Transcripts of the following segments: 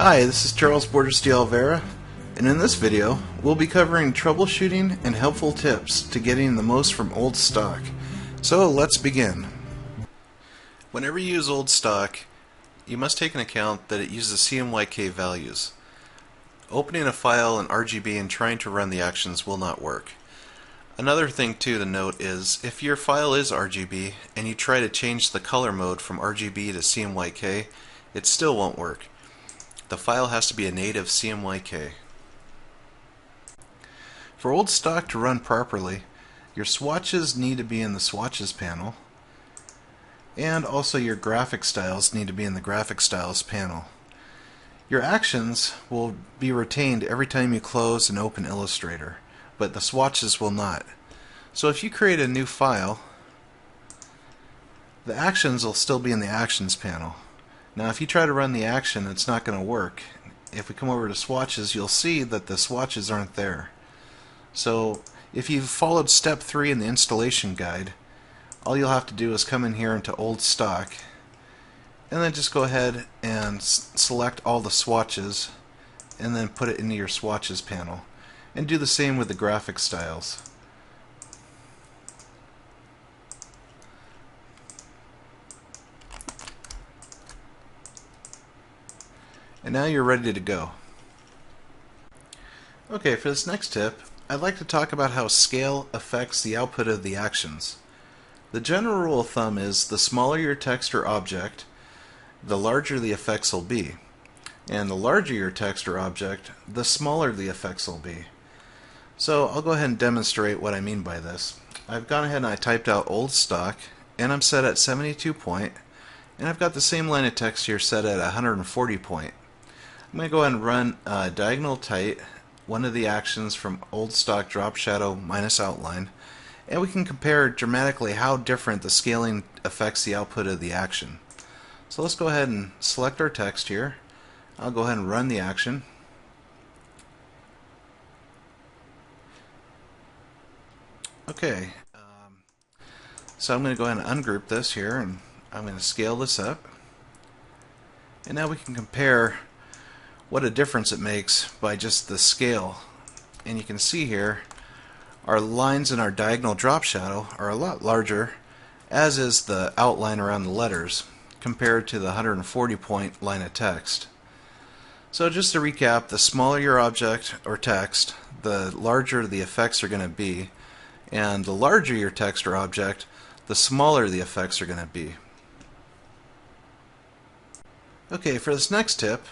Hi, this is Charles Borders de Alvera, and in this video we'll be covering troubleshooting and helpful tips to getting the most from old stock. So let's begin. Whenever you use old stock, you must take into account that it uses CMYK values. Opening a file in RGB and trying to run the actions will not work. Another thing too to note is if your file is RGB and you try to change the color mode from RGB to CMYK, it still won't work. The file has to be a native CMYK. For old stock to run properly, your swatches need to be in the swatches panel, and also your graphic styles need to be in the graphic styles panel. Your actions will be retained every time you close and open Illustrator, but the swatches will not. So if you create a new file, the actions will still be in the actions panel. Now if you try to run the action, it's not going to work. If we come over to swatches, you'll see that the swatches aren't there. So if you've followed step 3 in the installation guide, all you'll have to do is come in here into old stock and then just go ahead and select all the swatches and then put it into your swatches panel, and do the same with the graphic styles. And now you're ready to go. Okay, for this next tip, I'd like to talk about how scale affects the output of the actions. The general rule of thumb is the smaller your text or object, the larger the effects will be. And the larger your text or object, the smaller the effects will be. So I'll go ahead and demonstrate what I mean by this. I've gone ahead and I typed out old stock, and I'm set at 72 point, and I've got the same line of text here set at 140 point. I'm going to go ahead and run diagonal tight, one of the actions from old stock drop shadow minus outline, and we can compare dramatically how different the scaling affects the output of the action. So let's go ahead and select our text here. I'll go ahead and run the action. Okay, so I'm going to go ahead and ungroup this here, and I'm going to scale this up. And now we can compare what a difference it makes by just the scale. And you can see here our lines in our diagonal drop shadow are a lot larger, as is the outline around the letters, compared to the 140 point line of text. So just to recap, the smaller your object or text, the larger the effects are going to be, and the larger your text or object, the smaller the effects are going to be. Okay, for this next tip,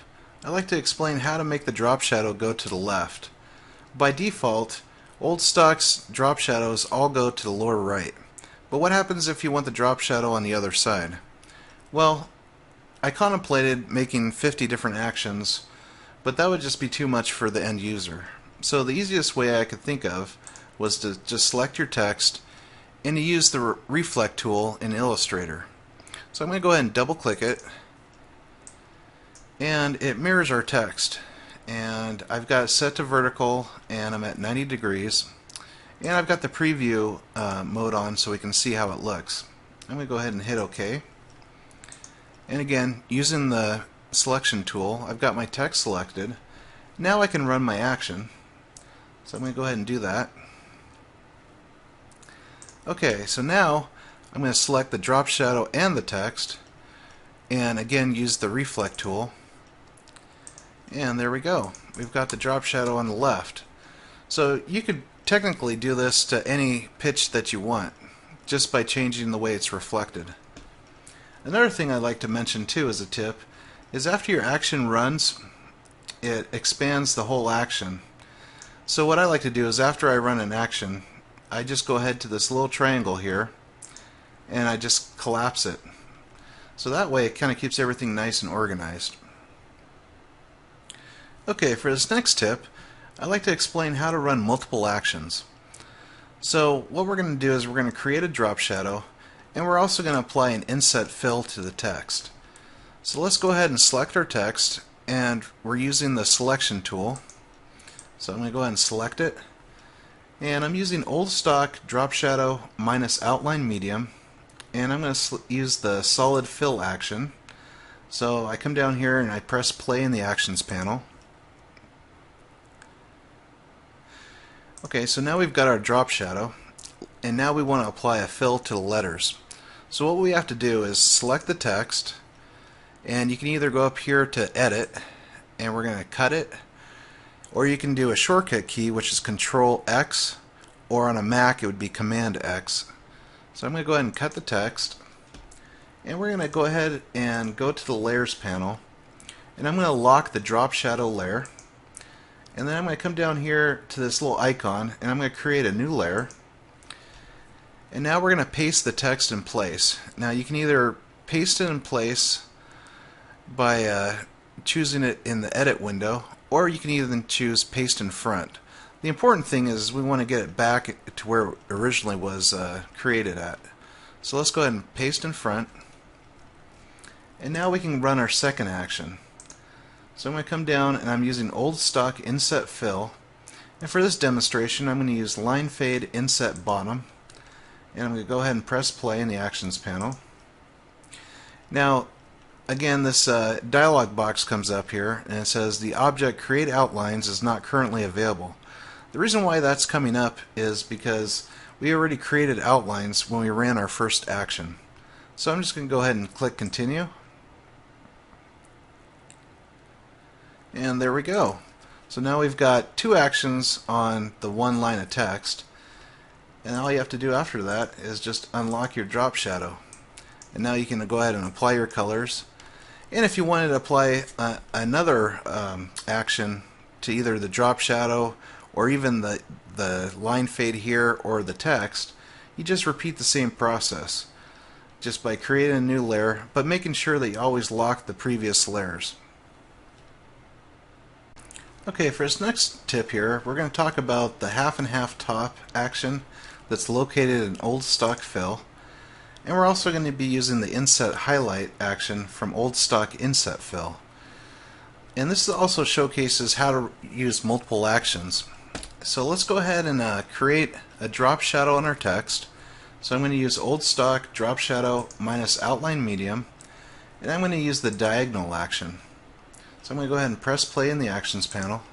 I'd like to explain how to make the drop shadow go to the left. By default, old stock's drop shadows all go to the lower right. But what happens if you want the drop shadow on the other side? Well, I contemplated making 50 different actions, but that would just be too much for the end user. So the easiest way I could think of was to just select your text and to use the reflect tool in Illustrator. So I'm going to go ahead and double click it, and it mirrors our text, and I've got it set to vertical, and I'm at 90 degrees, and I've got the preview mode on so we can see how it looks. I'm going to go ahead and hit OK, and again, using the selection tool, I've got my text selected. Now I can run my action, so I'm going to go ahead and do that. Okay, so now I'm going to select the drop shadow and the text, and again use the reflect tool. And there we go. We've got the drop shadow on the left. So you could technically do this to any pitch that you want, just by changing the way it's reflected. Another thing I'd like to mention too as a tip is after your action runs, it expands the whole action. So what I like to do is after I run an action, I just go ahead to this little triangle here and I just collapse it. So that way it kind of keeps everything nice and organized. Okay, for this next tip, I'd like to explain how to run multiple actions. So what we're going to do is we're going to create a drop shadow, and we're also going to apply an inset fill to the text. So let's go ahead and select our text, and we're using the selection tool. So I'm going to go ahead and select it, and I'm using old stock drop shadow minus outline medium, and I'm going to use the solid fill action. So I come down here and I press play in the Actions panel. Okay, so now we've got our drop shadow, and now we want to apply a fill to the letters. So what we have to do is select the text, and you can either go up here to edit, and we're going to cut it, or you can do a shortcut key, which is Control X, or on a Mac it would be Command X. So I'm going to go ahead and cut the text, and we're going to go ahead and go to the Layers panel, and I'm going to lock the drop shadow layer, and then I'm going to come down here to this little icon, and I'm going to create a new layer, and now we're going to paste the text in place. Now you can either paste it in place by choosing it in the edit window, or you can even choose paste in front. The important thing is we want to get it back to where it originally was created at. So let's go ahead and paste in front, and now we can run our second action. So I'm going to come down and I'm using old stock inset fill, and for this demonstration I'm going to use line fade inset bottom, and I'm going to go ahead and press play in the Actions panel. Now again, this dialog box comes up here and it says the object create outlines is not currently available. The reason why that's coming up is because we already created outlines when we ran our first action. So I'm just going to go ahead and click continue, and there we go. So now we've got two actions on the one line of text, and all you have to do after that is just unlock your drop shadow, and now you can go ahead and apply your colors. And if you wanted to apply another action to either the drop shadow or even the line fade here or the text, you just repeat the same process just by creating a new layer, but making sure that you always lock the previous layers. Okay, for this next tip here, we're going to talk about the half and half top action that's located in old stock fill. And we're also going to be using the inset highlight action from old stock inset fill. And this also showcases how to use multiple actions. So let's go ahead and create a drop shadow on our text. So I'm going to use old stock drop shadow minus outline medium, and I'm going to use the diagonal action. So I'm going to go ahead and press play in the Actions panel.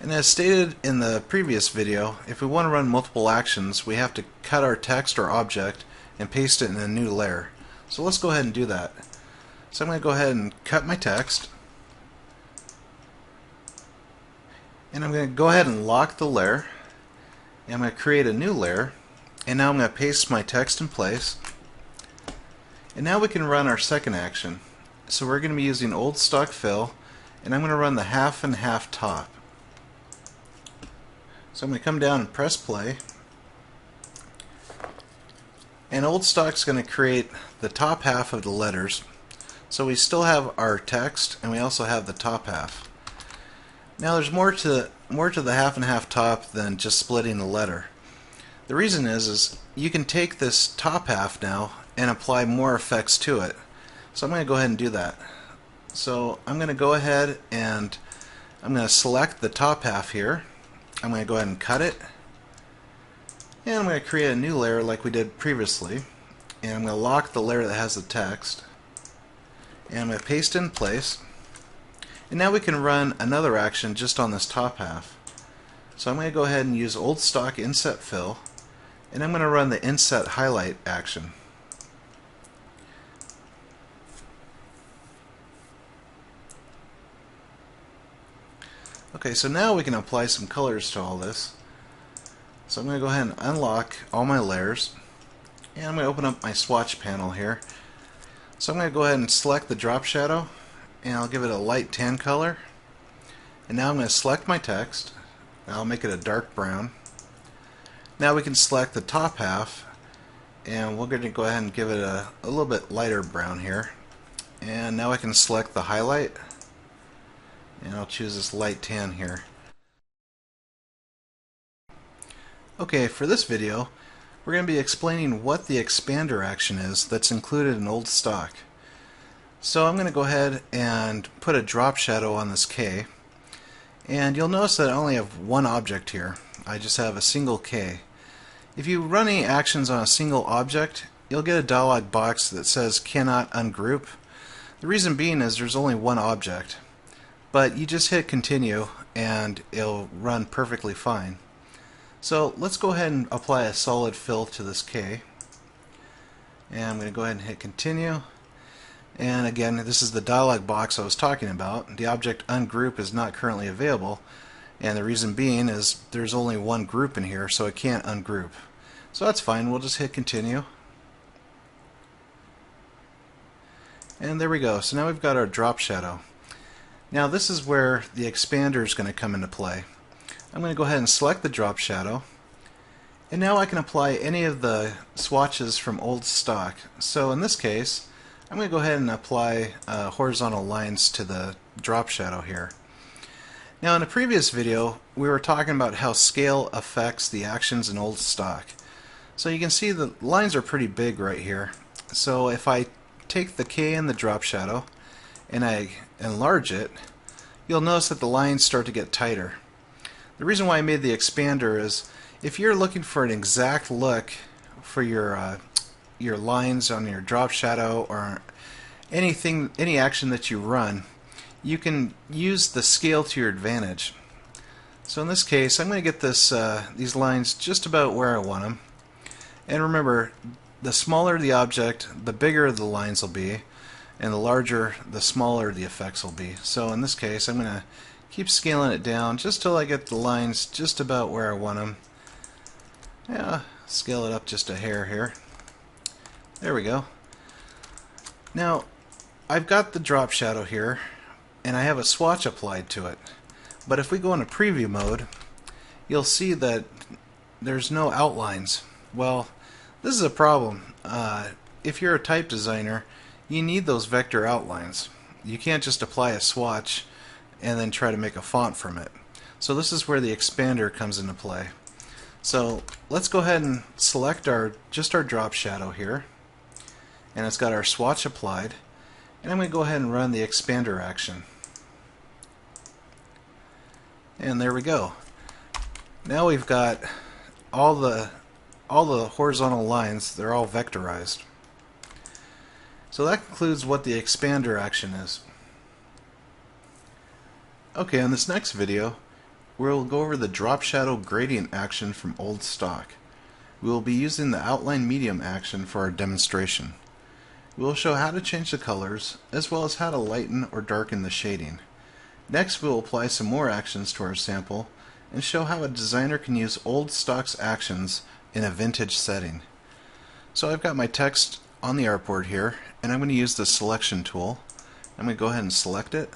And as stated in the previous video, if we want to run multiple actions, we have to cut our text or object and paste it in a new layer. So let's go ahead and do that. So I'm going to go ahead and cut my text, and I'm going to go ahead and lock the layer, and I'm going to create a new layer, and now I'm going to paste my text in place. And now we can run our second action. So we're going to be using old stock fill, and I'm going to run the half and half top. So I'm going to come down and press play, and old stock's going to create the top half of the letters. So we still have our text, and we also have the top half. Now there's more to the half and half top than just splitting the letter. The reason is you can take this top half now and apply more effects to it. So I'm going to go ahead and do that. So I'm going to go ahead and I'm going to select the top half here. I'm going to go ahead and cut it, and I'm going to create a new layer like we did previously, and I'm going to lock the layer that has the text, and I'm going to paste it in place, and now we can run another action just on this top half. So I'm going to go ahead and use old stock inset fill, and I'm going to run the inset highlight action. Okay, so now we can apply some colors to all this. So I'm going to go ahead and unlock all my layers, and I'm going to open up my swatch panel here. So I'm going to go ahead and select the drop shadow, and I'll give it a light tan color. And now I'm going to select my text, and I'll make it a dark brown. Now we can select the top half, and we're going to go ahead and give it a little bit lighter brown here. And now I can select the highlight, and I'll choose this light tan here. Okay, for this video we're going to be explaining what the expander action is that's included in old stock. So I'm going to go ahead and put a drop shadow on this K, and you'll notice that I only have one object here. I just have a single K. If you run any actions on a single object, you'll get a dialog box that says cannot ungroup. The reason being is there's only one object, but you just hit continue and it'll run perfectly fine. So let's go ahead and apply a solid fill to this K, and I'm going to go ahead and hit continue. And again, this is the dialog box I was talking about. The object ungroup is not currently available, and the reason being is there's only one group in here, so it can't ungroup. So that's fine, we'll just hit continue. And there we go. So now we've got our drop shadow. Now this is where the expander is going to come into play. I'm going to go ahead and select the drop shadow, and now I can apply any of the swatches from old stock. So in this case, I'm going to go ahead and apply horizontal lines to the drop shadow here. Now in a previous video we were talking about how scale affects the actions in old stock. So you can see the lines are pretty big right here. So if I take the K in the drop shadow and I enlarge it, you'll notice that the lines start to get tighter. The reason why I made the expander is if you're looking for an exact look for your lines on your drop shadow or any action that you run, you can use the scale to your advantage. So in this case, I'm going to get these lines just about where I want them. And remember, the smaller the object, the bigger the lines will be, and the larger, the smaller the effects will be. So in this case, I'm going to keep scaling it down just till I get the lines just about where I want them. Yeah, scale it up just a hair here. There we go. Now, I've got the drop shadow here, and I have a swatch applied to it. But if we go into preview mode, you'll see that there's no outlines. Well, this is a problem. If you're a type designer, you need those vector outlines. You can't just apply a swatch and then try to make a font from it. So this is where the expander comes into play. So let's go ahead and select just our drop shadow here, and it's got our swatch applied, and I'm going to go ahead and run the expander action. And there we go. Now we've got all the horizontal lines, they're all vectorized. So that concludes what the expander action is. Okay, in this next video, we'll go over the drop shadow gradient action from old stock. We will be using the outline medium action for our demonstration. We will show how to change the colors, as well as how to lighten or darken the shading. Next, we will apply some more actions to our sample, and show how a designer can use old stock's actions in a vintage setting. So I've got my text on the artboard here, and I'm going to use the selection tool. I'm going to go ahead and select it,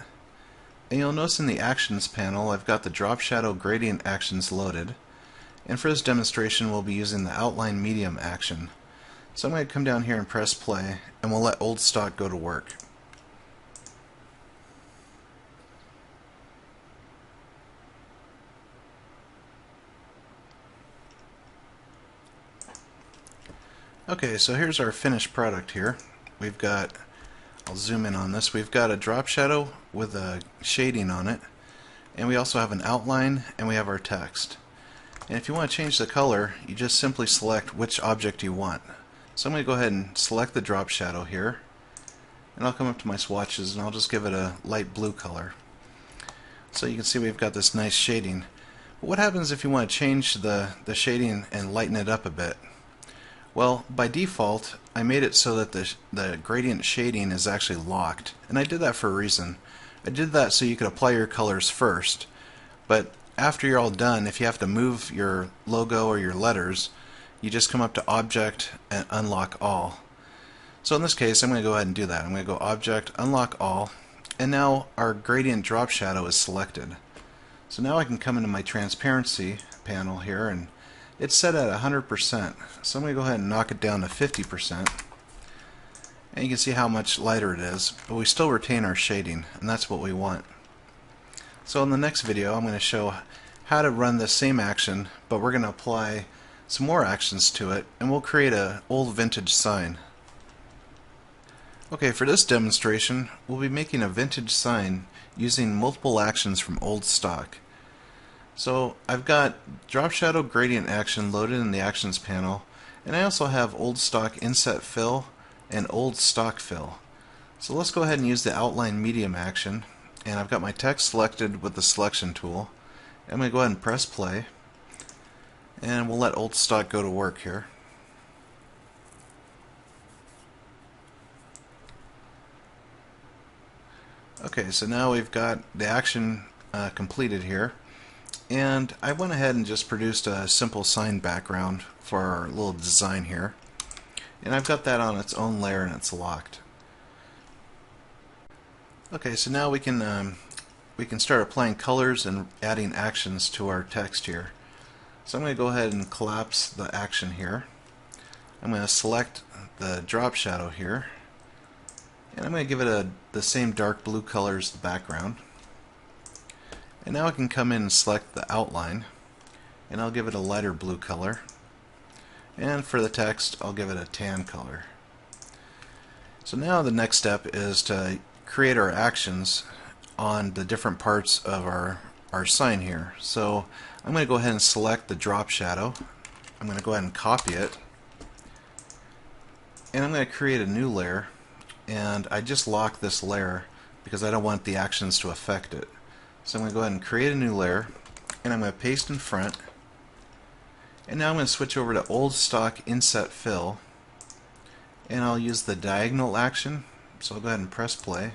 and you'll notice in the actions panel I've got the drop shadow gradient actions loaded, and for this demonstration we'll be using the outline medium action. So I'm going to come down here and press play, and we'll let old stock go to work. Okay, so here's our finished product here. We've got, I'll zoom in on this, we've got a drop shadow with a shading on it, and we also have an outline, and we have our text. And if you want to change the color, you just simply select which object you want. So I'm going to go ahead and select the drop shadow here, and I'll come up to my swatches and I'll just give it a light blue color. So you can see we've got this nice shading. But what happens if you want to change the shading and lighten it up a bit? Well, by default, I made it so that the gradient shading is actually locked. And I did that for a reason. I did that so you could apply your colors first. But after you're all done, if you have to move your logo or your letters, you just come up to Object and Unlock All. So in this case, I'm going to go ahead and do that. I'm going to go Object, Unlock All, and now our gradient drop shadow is selected. So now I can come into my transparency panel here, and it's set at 100%. So I'm going to go ahead and knock it down to 50%. And you can see how much lighter it is, but we still retain our shading, and that's what we want. So in the next video, I'm going to show how to run the same action, but we're going to apply some more actions to it, and we'll create an old vintage sign. Okay, for this demonstration, we'll be making a vintage sign using multiple actions from old stock. So I've got drop shadow gradient action loaded in the actions panel, and I also have old stock inset fill and old stock fill. So let's go ahead and use the outline medium action, and I've got my text selected with the selection tool. I'm going to go ahead and press play, and we'll let old stock go to work here. Okay, so now we've got the action completed here, and I went ahead and just produced a simple sign background for our little design here, and I've got that on its own layer and it's locked. Okay, so now we can start applying colors and adding actions to our text here. So I'm going to go ahead and collapse the action here. I'm going to select the drop shadow here, and I'm going to give it the same dark blue color as the background. And now I can come in and select the outline, and I'll give it a lighter blue color. And for the text, I'll give it a tan color. So now the next step is to create our actions on the different parts of our sign here. So I'm going to go ahead and select the drop shadow. I'm going to go ahead and copy it, and I'm going to create a new layer, and I just lock this layer because I don't want the actions to affect it. So I'm going to go ahead and create a new layer, and I'm going to paste in front, and now I'm going to switch over to old stock inset fill, and I'll use the diagonal action. So I'll go ahead and press play.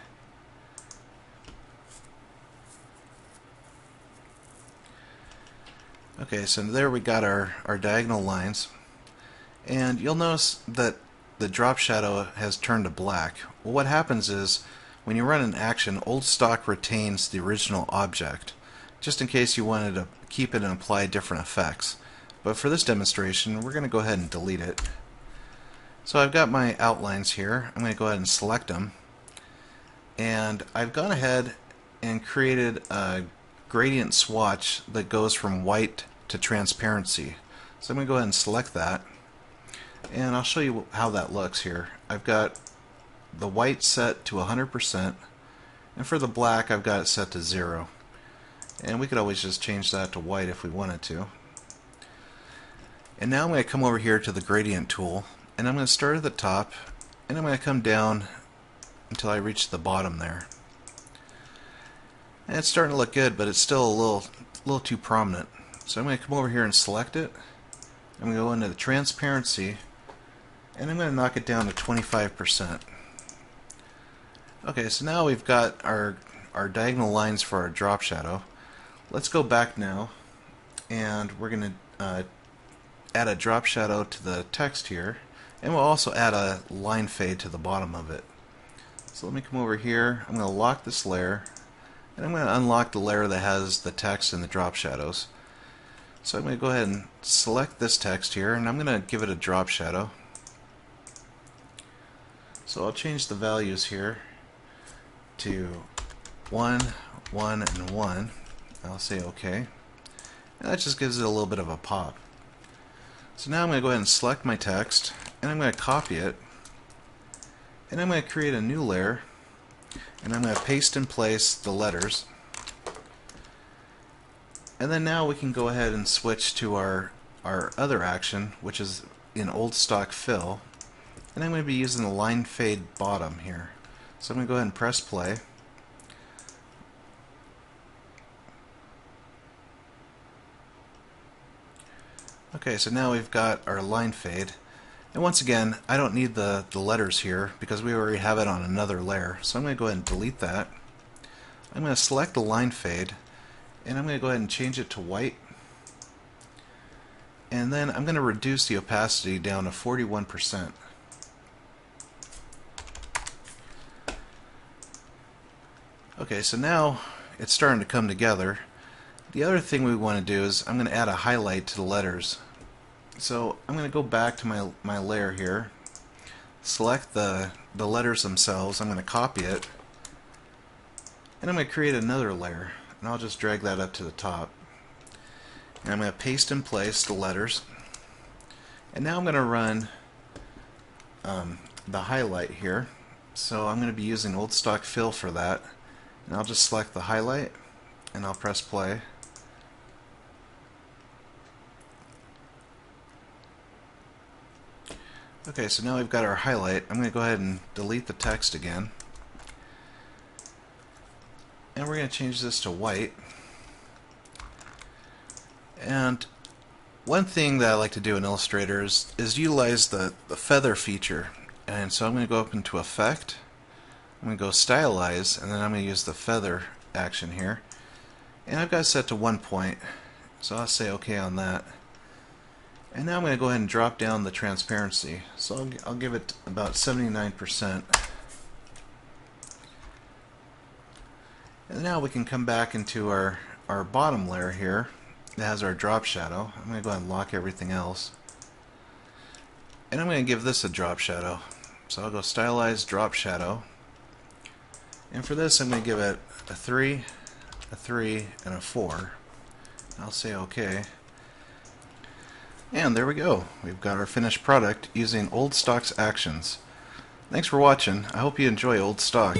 Okay, so there we got our diagonal lines, and you'll notice that the drop shadow has turned to black. Well, what happens is when you run an action, old stock retains the original object, just in case you wanted to keep it and apply different effects. But for this demonstration, we're going to go ahead and delete it. So I've got my outlines here. I'm going to go ahead and select them, and I've gone ahead and created a gradient swatch that goes from white to transparency. So I'm going to go ahead and select that, and I'll show you how that looks here. I've got the white set to 100%, and for the black I've got it set to 0. And we could always just change that to white if we wanted to. And now I'm going to come over here to the gradient tool, and I'm going to start at the top, and I'm going to come down until I reach the bottom there. And it's starting to look good, but it's still a little too prominent. So I'm going to come over here and select it. I'm going to go into the transparency, and I'm going to knock it down to 25%. Okay, so now we've got our diagonal lines for our drop shadow. Let's go back now, and we're going to add a drop shadow to the text here, and we'll also add a line fade to the bottom of it. So let me come over here. I'm going to lock this layer, and I'm going to unlock the layer that has the text and the drop shadows. So I'm going to go ahead and select this text here, and I'm going to give it a drop shadow. So I'll change the values here to 1, 1, and 1. I'll say OK. And that just gives it a little bit of a pop. So now I'm going to go ahead and select my text, and I'm going to copy it, and I'm going to create a new layer, and I'm going to paste in place the letters. And then now we can go ahead and switch to our other action, which is in old stock fill, and I'm going to be using the line fade bottom here. So I'm going to go ahead and press play. Okay, so now we've got our line fade, and once again I don't need the letters here because we already have it on another layer. So I'm going to go ahead and delete that. I'm going to select the line fade, and I'm going to go ahead and change it to white, and then I'm going to reduce the opacity down to 41%. Okay, so now it's starting to come together. The other thing we want to do is I'm going to add a highlight to the letters. So I'm going to go back to my layer here, select the letters themselves, I'm going to copy it, and I'm going to create another layer, and I'll just drag that up to the top. And I'm going to paste in place the letters, and now I'm going to run the highlight here. So I'm going to be using old stock fill for that, and I'll just select the highlight, and I'll press play. Okay, so now we've got our highlight. I'm going to go ahead and delete the text again. And we're going to change this to white. And one thing that I like to do in Illustrator is utilize the feather feature. And so I'm going to go up into Effect. I'm going to go Stylize, and then I'm going to use the feather action here. And I've got it set to 1 point. So I'll say OK on that. And now I'm going to go ahead and drop down the transparency. So I'll give it about 79%. And now we can come back into our bottom layer here that has our drop shadow. I'm going to go ahead and lock everything else. And I'm going to give this a drop shadow. So I'll go Stylize, Drop Shadow. And for this I'm going to give it a 3, a 3, and a 4. I'll say OK. And there we go. We've got our finished product using Old Stock's actions. Thanks for watching. I hope you enjoy Old Stock.